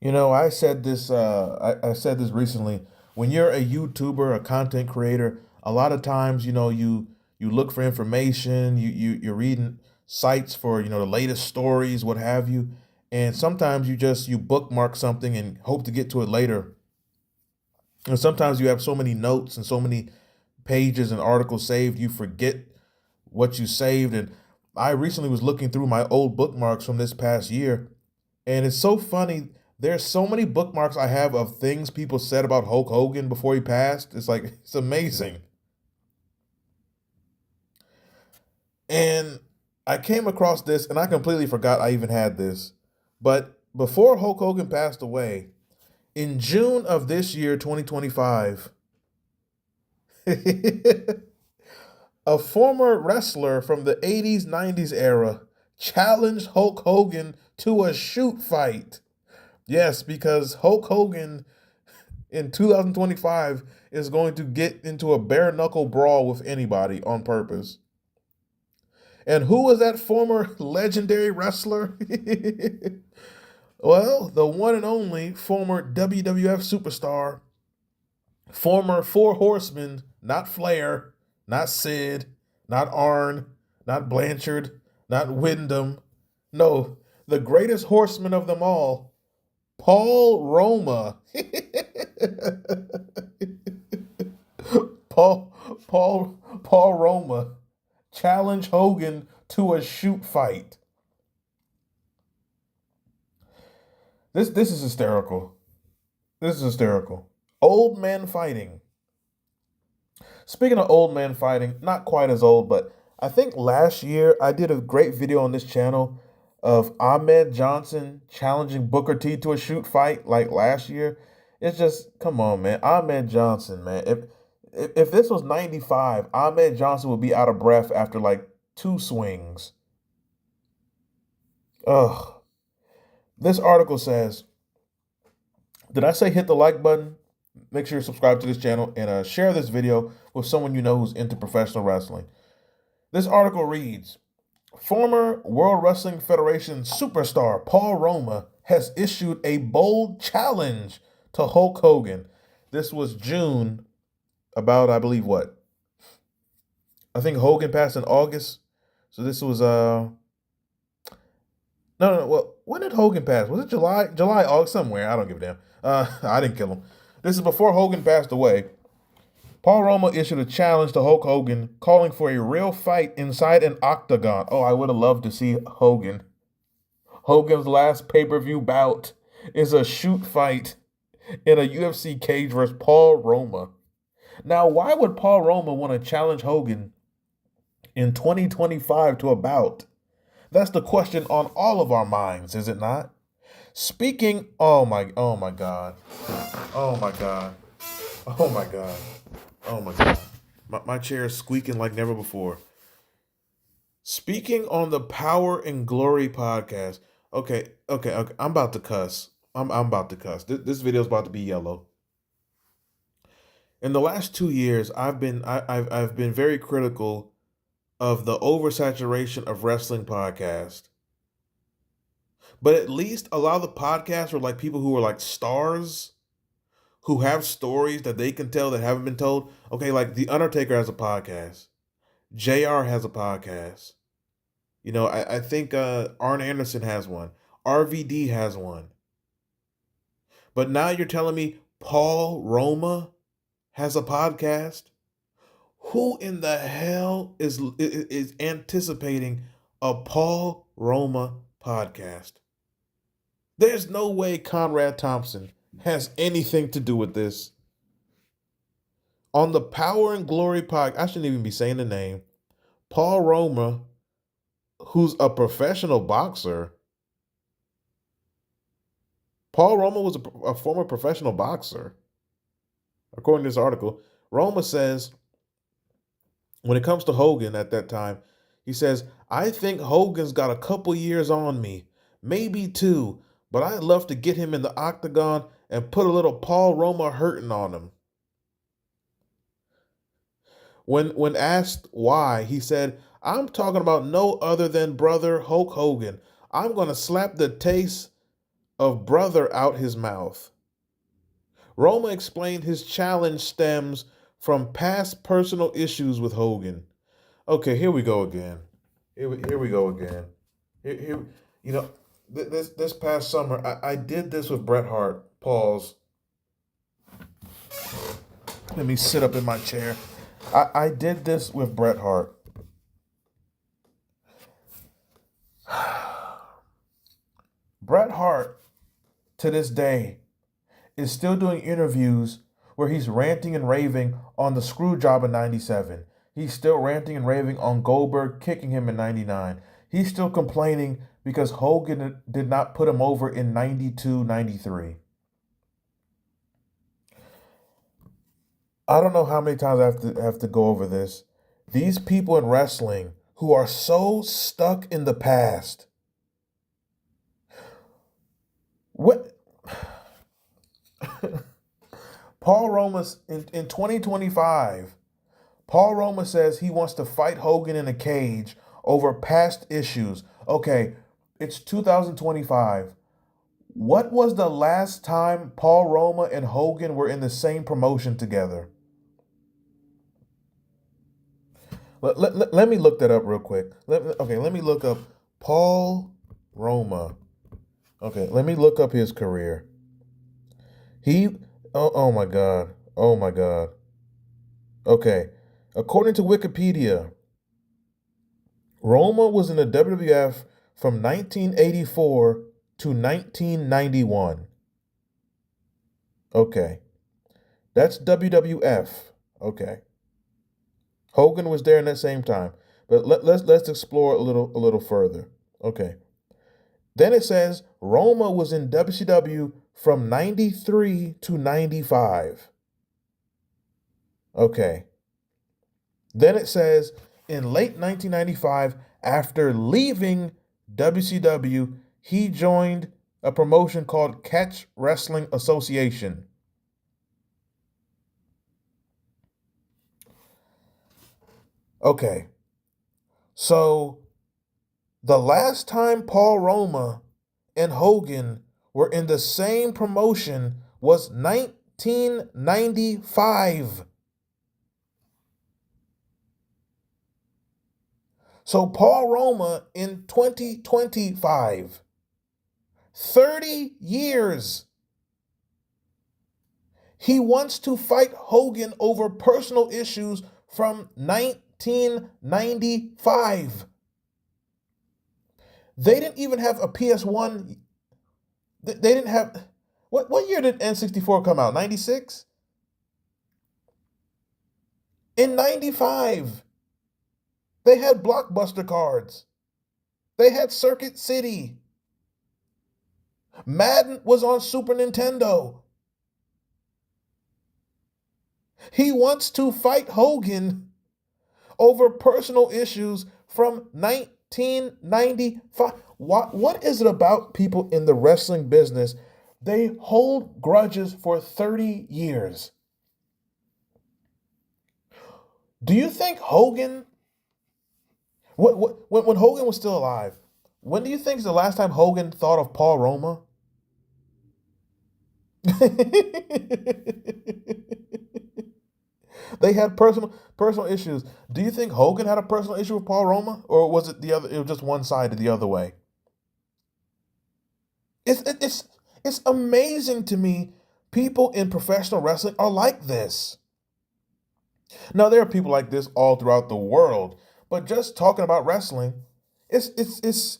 I said this. I said this recently. When you're a YouTuber, a content creator, a lot of times, you look for information. You're reading sites for the latest stories, what have you, and sometimes you bookmark something and hope to get to it later. And sometimes you have so many notes and so many pages and articles saved, you forget what you saved. And I recently was looking through my old bookmarks from this past year, and it's so funny. There's so many bookmarks I have of things people said about Hulk Hogan before he passed. It's like, it's amazing. And I came across this and I completely forgot I even had this. But before Hulk Hogan passed away, in June of this year, 2025, a former wrestler from the 80s, 90s era challenged Hulk Hogan to a shoot fight. Yes, because Hulk Hogan in 2025 is going to get into a bare knuckle brawl with anybody on purpose. And who was that former legendary wrestler? Well, the one and only former WWF superstar, former Four Horsemen, not Flair, not Sid, not Arn, not Blanchard, not Wyndham. No, the greatest horseman of them all, Paul Roma. Paul Paul Roma challenged Hogan to a shoot fight. This is hysterical. This is hysterical. Old men fighting. Speaking of old men fighting, not quite as old, but I think last year I did a great video on this channel of Ahmed Johnson challenging Booker T to a shoot fight like last year. It's just, come on, man. Ahmed Johnson, man. If this was 95, Ahmed Johnson would be out of breath after like two swings. Ugh. This article says, did I say hit the like button? Make sure you subscribe to this channel and share this video with someone you know who's into professional wrestling. This article reads, former World Wrestling Federation superstar Paul Roma has issued a bold challenge to Hulk Hogan. This was June, about, I believe, what? I think Hogan passed in August. So this was no. Well, when did Hogan pass? Was it July, August, somewhere? I don't give a damn. I didn't kill him. This is before Hogan passed away. Paul Roma issued a challenge to Hulk Hogan, calling for a real fight inside an octagon. Oh, I would have loved to see Hogan. Hogan's last pay-per-view bout is a shoot fight in a UFC cage versus Paul Roma. Now, why would Paul Roma want to challenge Hogan in 2025 to a bout? That's the question on all of our minds, is it not? Speaking, oh my God, oh my God, oh my God, oh my God. My chair is squeaking like never before. Speaking on the Power and Glory podcast. Okay. I'm about to cuss. I'm about to cuss. This video is about to be yellow. In the last 2 years, I've been very critical of the oversaturation of wrestling podcast. But at least a lot of the podcasts are like people who are like stars who have stories that they can tell that haven't been told. Okay, like The Undertaker has a podcast. JR has a podcast. I think Arn Anderson has one. RVD has one. But now you're telling me Paul Roma has a podcast? Who in the hell is anticipating a Paul Roma podcast? There's no way Conrad Thompson has anything to do with this. On the Power and Glory podcast, I shouldn't even be saying the name. Paul Roma, who's a professional boxer. Paul Roma was a former professional boxer. According to this article, Roma says, when it comes to Hogan at that time, he says, I think Hogan's got a couple years on me, maybe two, but I'd love to get him in the octagon and put a little Paul Roma hurting on him. When asked why, he said, I'm talking about no other than brother Hulk Hogan. I'm going to slap the taste of brother out his mouth. Roma explained his challenge stems from past personal issues with Hogan. Okay, here we go again. Here we go again. Here, you know, this past summer, I did this with Bret Hart. Pause. Let me sit up in my chair. I did this with Bret Hart. Bret Hart, to this day, is still doing interviews where he's ranting and raving on the screw job in 97. He's still ranting and raving on Goldberg kicking him in 99. He's still complaining because Hogan did not put him over in 92, 93. I don't know how many times I have to go over this. These people in wrestling who are so stuck in the past. What Paul Roma in 2025, Paul Roma says he wants to fight Hogan in a cage over past issues. Okay, it's 2025. What was the last time Paul Roma and Hogan were in the same promotion together? Let me look that up real quick. Let me look up Paul Roma. Okay, let me look up his career. He, oh my God. Oh my God. Okay, according to Wikipedia, Roma was in the WWF from 1984 to 1991. Okay, that's WWF. Okay. Hogan was there in that same time. But let's explore a little further. Okay. Then it says Roma was in WCW from 93 to 95. Okay. Then it says in late 1995, after leaving WCW, he joined a promotion called Catch Wrestling Association. Okay. So the last time Paul Roma and Hogan were in the same promotion was 1995. So Paul Roma in 2025, 30 years, he wants to fight Hogan over personal issues from 1995. They didn't even have a PS1. They didn't have. What year did N64 come out? 96? In 95, they had Blockbuster cards. They had Circuit City. Madden was on Super Nintendo. He wants to fight Hogan over personal issues from 1995. What is it about people in the wrestling business? They hold grudges for 30 years. Do you think Hogan, when Hogan was still alive, when do you think is the last time Hogan thought of Paul Roma? They had personal issues. Do you think Hogan had a personal issue with Paul Roma, or was it the other? It was just one sided the other way. It's amazing to me. People in professional wrestling are like this. Now there are people like this all throughout the world, but just talking about wrestling, it's it's it's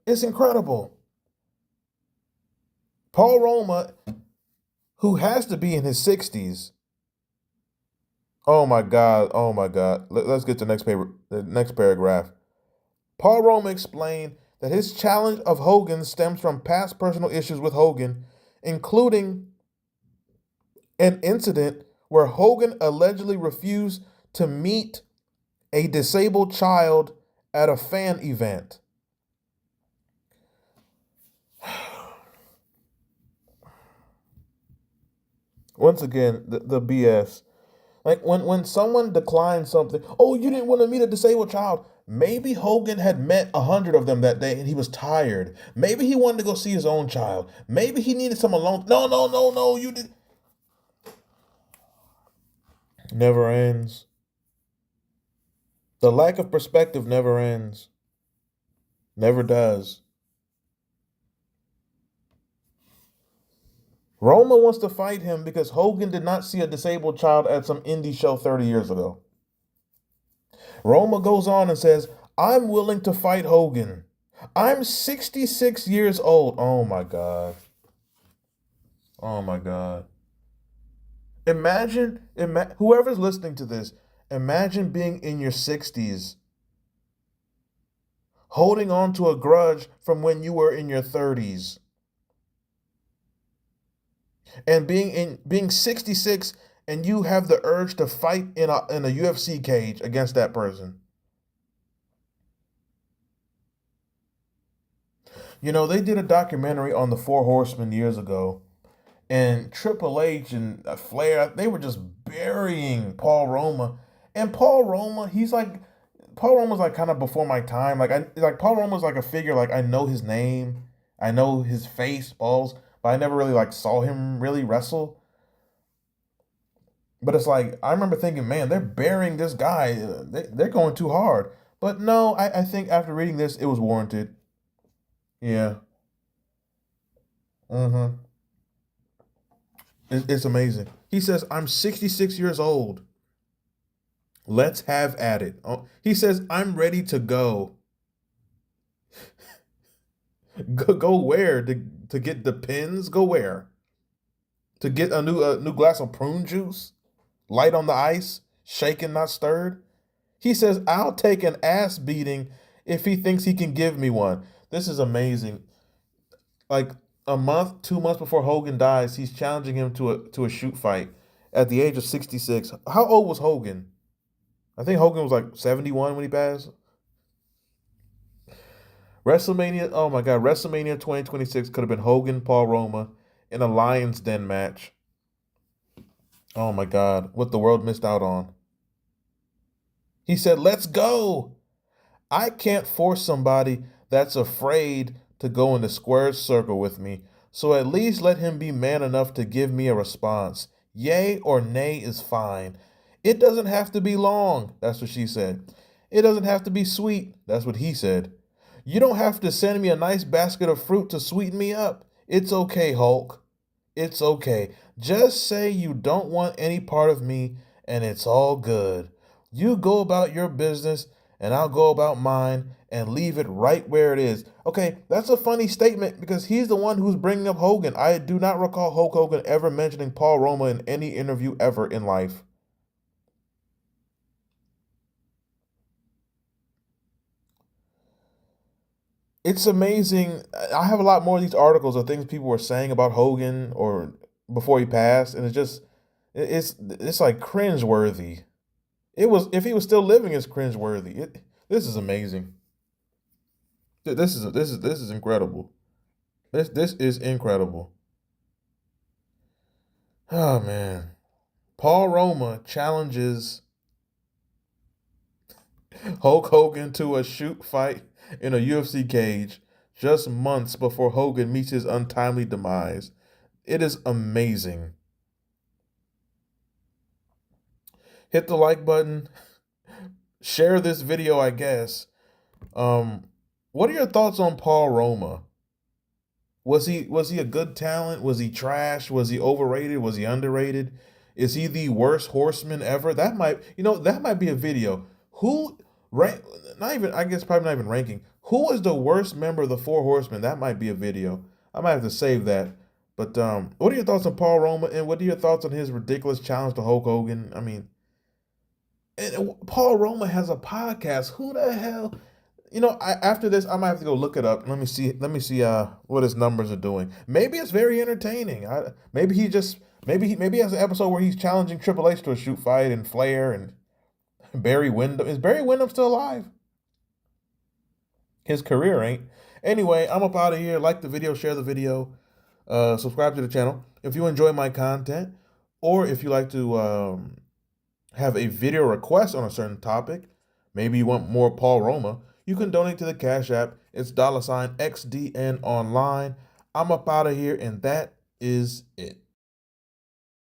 it's incredible. Paul Roma, who has to be in his 60s. Oh my God! Oh my God! Let's get to the next paragraph. Paul Roma explained that his challenge of Hogan stems from past personal issues with Hogan, including an incident where Hogan allegedly refused to meet a disabled child at a fan event. Once again, the BS. Like when someone declines something, oh, you didn't want to meet a disabled child. Maybe Hogan had met 100 of them that day and he was tired. Maybe he wanted to go see his own child. Maybe he needed some alone. No, no, no, no. You did. Never ends. The lack of perspective never ends. Never does. Roma wants to fight him because Hogan did not see a disabled child at some indie show 30 years ago. Roma goes on and says, I'm willing to fight Hogan. I'm 66 years old. Oh my God. Oh my God. Whoever's listening to this, imagine being in your 60s, holding on to a grudge from when you were in your 30s, and being 66 and you have the urge to fight in a UFC cage against that person. You know, they did a documentary on the Four Horsemen years ago, and Triple H and Flair, they were just burying Paul Roma. And Paul Roma's like kind of before my time. Paul Roma's like a figure, like I know his name, I know his face, balls, but I never really like saw him really wrestle. But it's like I remember thinking, man, they're burying this guy. They're going too hard. But no, I think after reading this, it was warranted. Yeah. Mm-hmm. It's amazing. He says, I'm 66 years old. Let's have at it. Oh, he says, I'm ready to go. Go where? To get the pins? Go where? To get a new glass of prune juice? Light on the ice? Shaken, not stirred? He says, I'll take an ass beating if he thinks he can give me one. This is amazing. Like a month, 2 months before Hogan dies, he's challenging him to a shoot fight at the age of 66. How old was Hogan? I think Hogan was like 71 when he passed. WrestleMania, oh my God, WrestleMania 2026 could have been Hogan, Paul Roma in a Lions Den match. Oh my God, what the world missed out on. He said, let's go. I can't force somebody that's afraid to go in the square circle with me, so at least let him be man enough to give me a response. Yay or nay is fine. It doesn't have to be long, that's what she said. It doesn't have to be sweet, that's what he said. You don't have to send me a nice basket of fruit to sweeten me up. It's okay, Hulk. It's okay. Just say you don't want any part of me, and it's all good. You go about your business, and I'll go about mine, and leave it right where it is. Okay, that's a funny statement because he's the one who's bringing up Hogan. I do not recall Hulk Hogan ever mentioning Paul Roma in any interview ever in life. It's amazing. I have a lot more of these articles of things people were saying about Hogan or before he passed, and it's like cringeworthy. It was if he was still living, it's cringeworthy. This is amazing. This is incredible. This is incredible. Oh man, Paul Roma challenges Hulk Hogan to a shoot fight in a UFC cage just months before Hogan meets his untimely demise. It is amazing. Hit the like button. Share this video, I guess. Um, what are your thoughts on Paul Roma? Was he a good talent? Was he trash? Was he overrated? Was he underrated? Is he the worst horseman ever? That might be a video. Who rank not even I guess probably not even ranking. Who is the worst member of the Four Horsemen? That might be a video. I might have to save that. But what are your thoughts on Paul Roma and what are your thoughts on his ridiculous challenge to Hulk Hogan? I mean, Paul Roma has a podcast. Who the hell? After this, I might have to go look it up. Let me see. Let me see. What his numbers are doing. Maybe it's very entertaining. Maybe he has an episode where he's challenging Triple H to a shoot fight and Flair and Barry Windham. Is Barry Windham still alive? His career ain't. Anyway, I'm up out of here. Like the video, share the video, subscribe to the channel if you enjoy my content, or if you like to have a video request on a certain topic, maybe you want more Paul Roma, you can donate to the Cash App. It's $XDN online. I'm up out of here, and that is it.